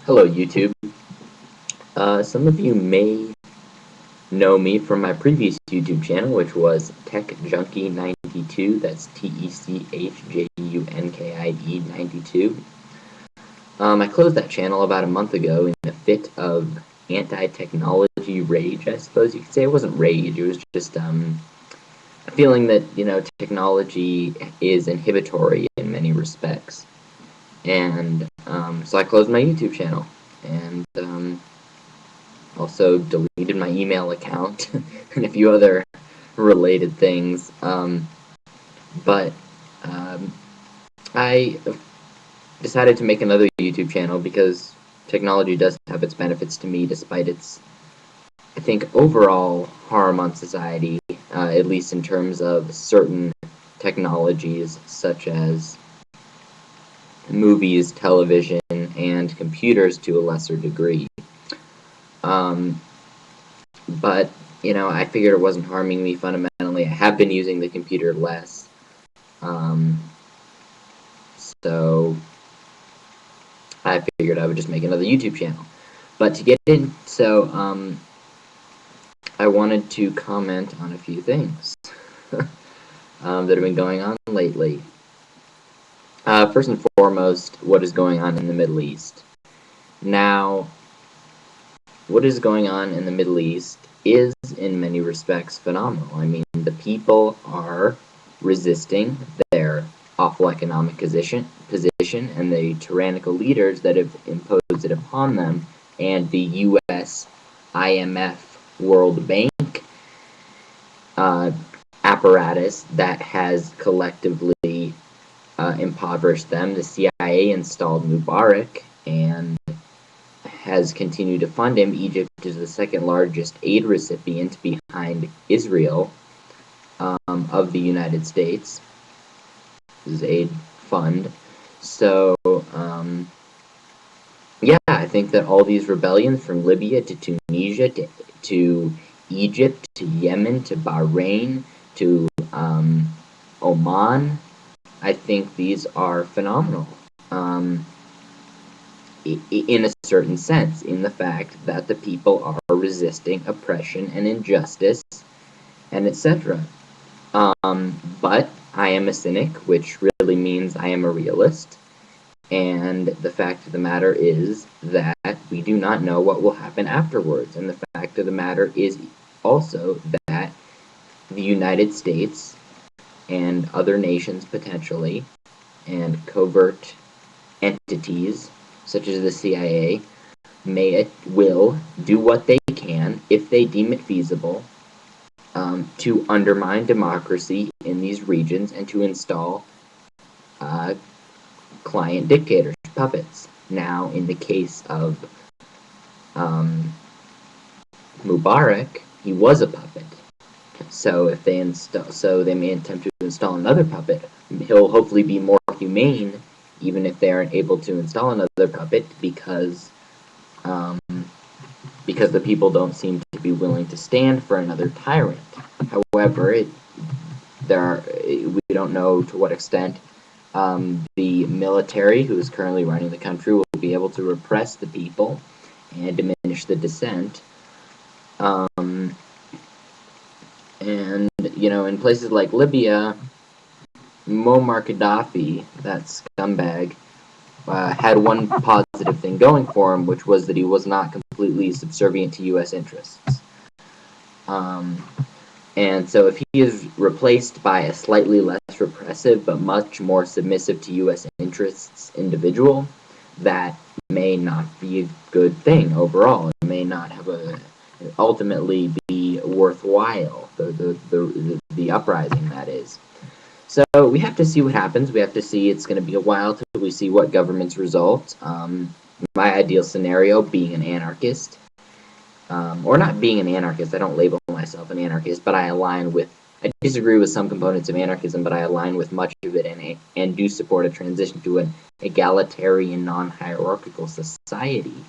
Hello, YouTube. Some of you may know me from my previous YouTube channel, which was TechJunkie92. That's TechJunkie 92. I closed that channel about a month ago in a fit of anti-technology rage, I suppose you could say. It wasn't rage, it was just a feeling that, technology is inhibitory in many respects. And so I closed my YouTube channel. And also deleted my email account and a few other related things. But I decided to make another YouTube channel because technology does have its benefits to me, despite its, I think, overall harm on society, at least in terms of certain technologies such as movies, television, and computers to a lesser degree. But, I figured it wasn't harming me fundamentally. I have been using the computer less. So I figured I would just make another YouTube channel. But to get in, I wanted to comment on a few things that have been going on lately. First and foremost, what is going on in the Middle East? Now, what is going on in the Middle East is, in many respects, phenomenal. I mean, the people are resisting their awful economic position and the tyrannical leaders that have imposed it upon them, and the U.S., IMF, World Bank apparatus that has collectively impoverished them. The CIA installed Mubarak and has continued to fund him. Egypt is the second largest aid recipient behind Israel of the United States. This is aid fund. So, yeah, I think that all these rebellions from Libya to Tunisia to Egypt to Yemen to Bahrain to Oman, I think these are phenomenal. In a certain sense, in the fact that the people are resisting oppression and injustice, and etc. But I am a cynic, which really means I am a realist, and the fact of the matter is that we do not know what will happen afterwards, and the fact of the matter is also that the United States and other nations potentially, and covert entities such as the CIA, will do what they can, if they deem it feasible, to undermine democracy in these regions and to install client dictators, puppets. Now, in the case of Mubarak, he was a puppet. So if they they may attempt to install another puppet. He'll hopefully be more humane, even if they aren't able to install another puppet, because the people don't seem to be willing to stand for another tyrant. However, we don't know to what extent the military, who is currently running the country, will be able to repress the people and diminish the dissent. And, in places like Libya, Muammar Gaddafi, that scumbag, had one positive thing going for him, which was that he was not completely subservient to U.S. interests. And so if he is replaced by a slightly less repressive but much more submissive to U.S. interests individual, that may not be a good thing overall. It may not have ultimately be worthwhile, the uprising, that is. So we have to see what happens. We have to see. It's going to be a while till we see what governments result. My ideal scenario, being an anarchist, or not being an anarchist, I don't label myself an anarchist, but I disagree with some components of anarchism, but I align with much of it and do support a transition to an egalitarian, non-hierarchical society.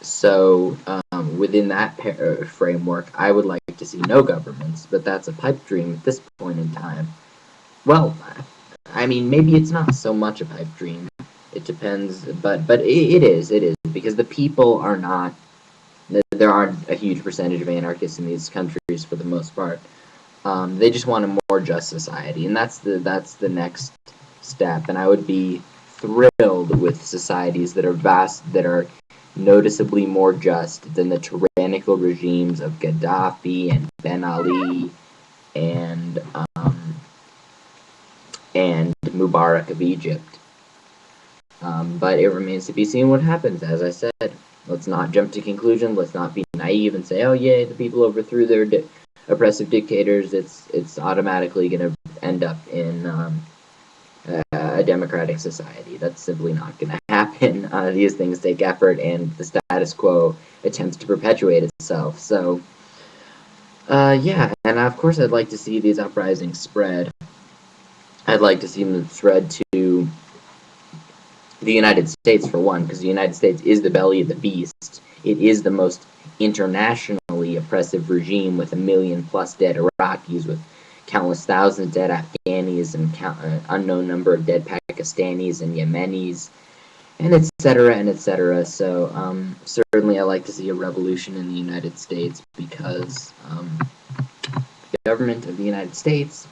So within that framework, I would like to see no governments, but that's a pipe dream at this point in time. Well, I mean, maybe it's not so much a pipe dream. It depends, but it is because the people are not. There aren't a huge percentage of anarchists in these countries for the most part. They just want a more just society, and that's the next step. And I would be thrilled with societies that are noticeably more just than the tyrannical regimes of Gaddafi and Ben Ali and and Mubarak of Egypt. But it remains to be seen what happens. As I said, let's not jump to conclusions. Let's not be naive and say, "Oh, yeah, the people overthrew their oppressive dictators." It's automatically going to end up in a democratic society. That's simply not going to happen. These things take effort, and the status quo attempts to perpetuate itself. So, yeah, and of course, I'd like to see these uprisings spread. I'd like to see them spread to the United States, for one, because the United States is the belly of the beast. It is the most internationally oppressive regime with 1 million plus dead Iraqis, with countless thousands of dead Afghanis, and unknown number of dead Pakistanis and Yemenis, and etc. and etc. So certainly I like to see a revolution in the United States because the government of the United States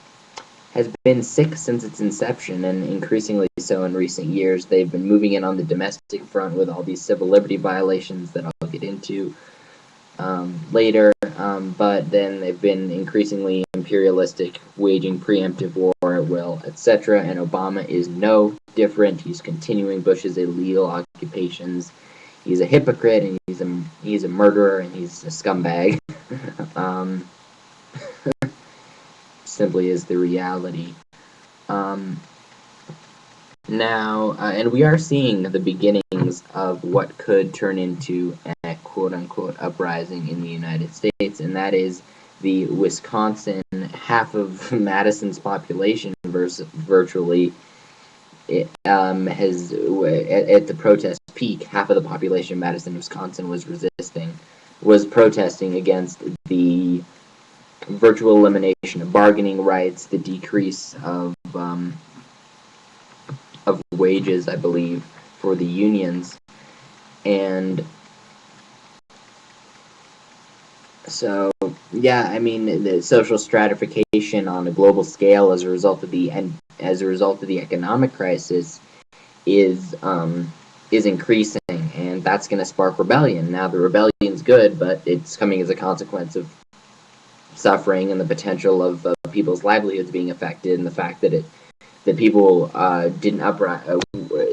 has been sick since its inception, and increasingly so in recent years. They've been moving in on the domestic front with all these civil liberty violations that I'll get into later, but then they've been increasingly imperialistic, waging preemptive war at will, etc., and Obama is no different. He's continuing Bush's illegal occupations. He's a hypocrite, and he's a murderer, and he's a scumbag. Simply is the reality. Now, and we are seeing the beginnings of what could turn into a quote-unquote uprising in the United States, and that is the Wisconsin, half of Madison's population virtually, it has, at the protest peak, half of the population of Madison, Wisconsin was protesting against the virtual elimination of bargaining rights, the decrease of wages, I believe, for the unions, and so yeah, I mean the social stratification on a global scale as a result of the economic crisis is increasing, and that's going to spark rebellion. Now the rebellion's good, but it's coming as a consequence of suffering and the potential of people's livelihoods being affected, and the fact that people didn't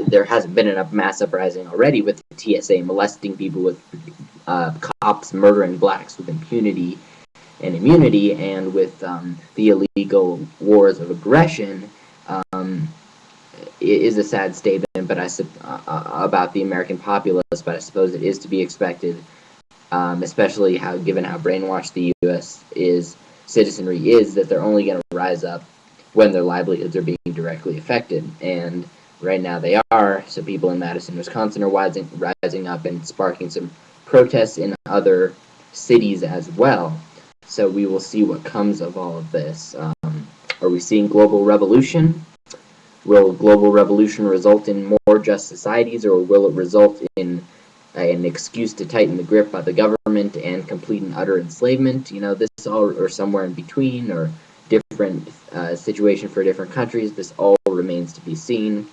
there hasn't been enough mass uprising already with the TSA molesting people, with cops murdering blacks with impunity and immunity, and with the illegal wars of aggression. It is a sad statement, but about the American populace, but I suppose it is to be expected, especially given how brainwashed the U.S. citizenry is, that they're only going to rise up when their livelihoods are being directly affected, and right now they are. So people in Madison, Wisconsin are rising up and sparking some protests in other cities as well. So we will see what comes of all of this. Are we seeing global revolution? Will global revolution result in more just societies, or will it result in an excuse to tighten the grip by the government and complete and utter enslavement? This all, or somewhere in between, or different situation for different countries. This all remains to be seen.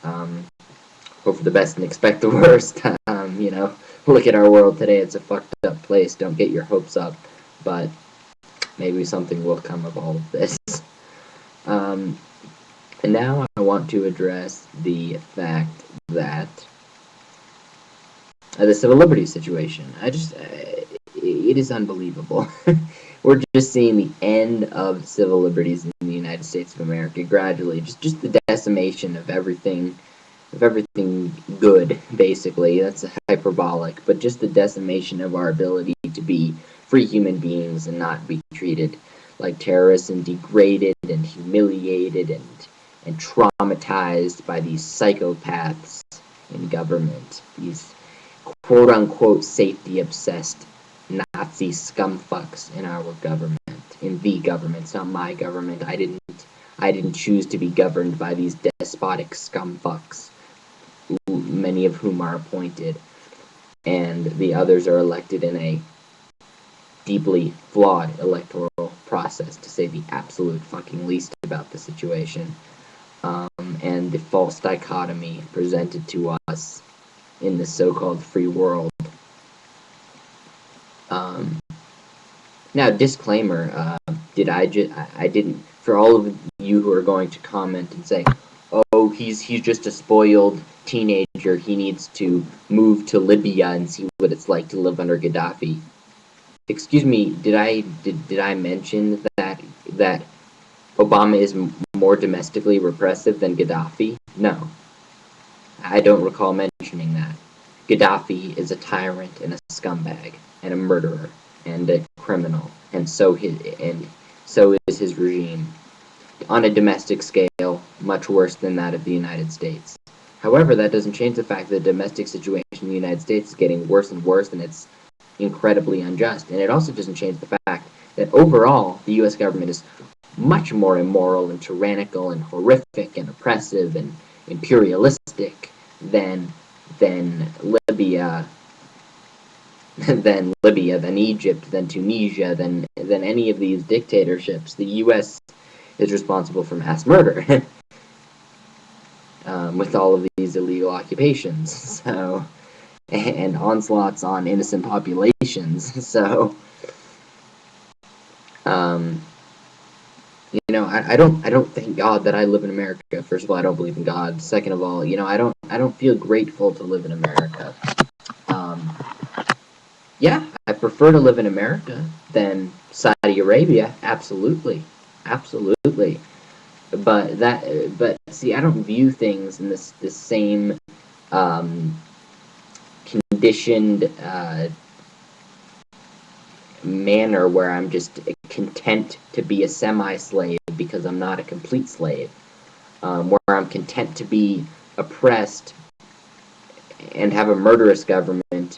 Hope for the best and expect the worst. Look at our world today. It's a fucked up place. Don't get your hopes up, but maybe something will come of all of this. And now I want to address the fact that the civil liberties situation. It is unbelievable. We're just seeing the end of civil liberties in the United States of America gradually. Just the decimation of everything good, basically. That's hyperbolic, but just the decimation of our ability to be free human beings and not be treated like terrorists and degraded and humiliated and traumatized by these psychopaths in government, these quote-unquote safety-obsessed Nazi scumfucks in our government, in the government. It's not my government. I didn't choose to be governed by these despotic scumfucks. many of whom are appointed, and the others are elected in a deeply flawed electoral process, to say the absolute fucking least about the situation. And the false dichotomy presented to us in the so-called free world. Now, disclaimer, I didn't, for all of you who are going to comment and say, oh, he's just a spoiled teenager, he needs to move to Libya and see what it's like to live under Gaddafi. Excuse me, did I mention that Obama is more domestically repressive than Gaddafi? No. I don't recall mentioning that. Gaddafi is a tyrant and a scumbag and a murderer and a criminal, and so is his regime. On a domestic scale, much worse than that of the United States. However, that doesn't change the fact that the domestic situation in the United States is getting worse and worse, and it's incredibly unjust. And it also doesn't change the fact that overall, the U.S. government is much more immoral and tyrannical and horrific and oppressive and imperialistic than Libya, than Egypt, than Tunisia, than any of these dictatorships. The U.S. is responsible for mass murder with all of these illegal occupations, so, and onslaughts on innocent populations. So, I don't thank God that I live in America. First of all, I don't believe in God. Second of all, I don't feel grateful to live in America. Yeah, I prefer to live in America than Saudi Arabia. Absolutely. But see, I don't view things in this same conditioned manner where I'm just content to be a semi-slave because I'm not a complete slave, where I'm content to be oppressed and have a murderous government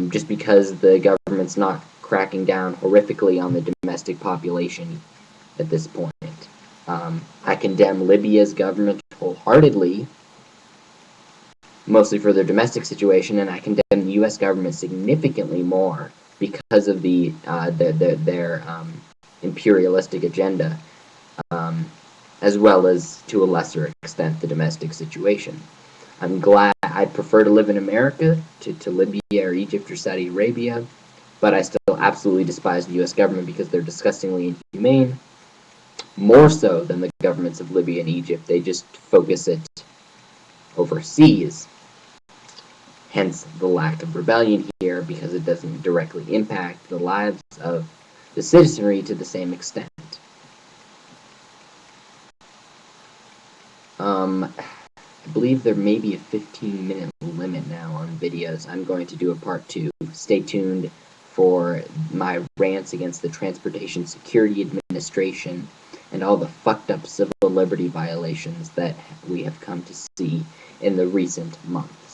just because the government's not cracking down horrifically on the domestic population at this point. I condemn Libya's government wholeheartedly, mostly for their domestic situation, and I condemn the U.S. government significantly more because of their imperialistic agenda, as well as, to a lesser extent, the domestic situation. I'm glad I'd prefer to live in America to Libya or Egypt or Saudi Arabia, but I still absolutely despise the U.S. government because they're disgustingly inhumane, more so than the governments of Libya and Egypt. They just focus it overseas. Hence the lack of rebellion here, because it doesn't directly impact the lives of the citizenry to the same extent. I believe there may be a 15-minute limit now on videos. I'm going to do a part 2. Stay tuned for my rants against the Transportation Security Administration and all the fucked up civil liberty violations that we have come to see in the recent months.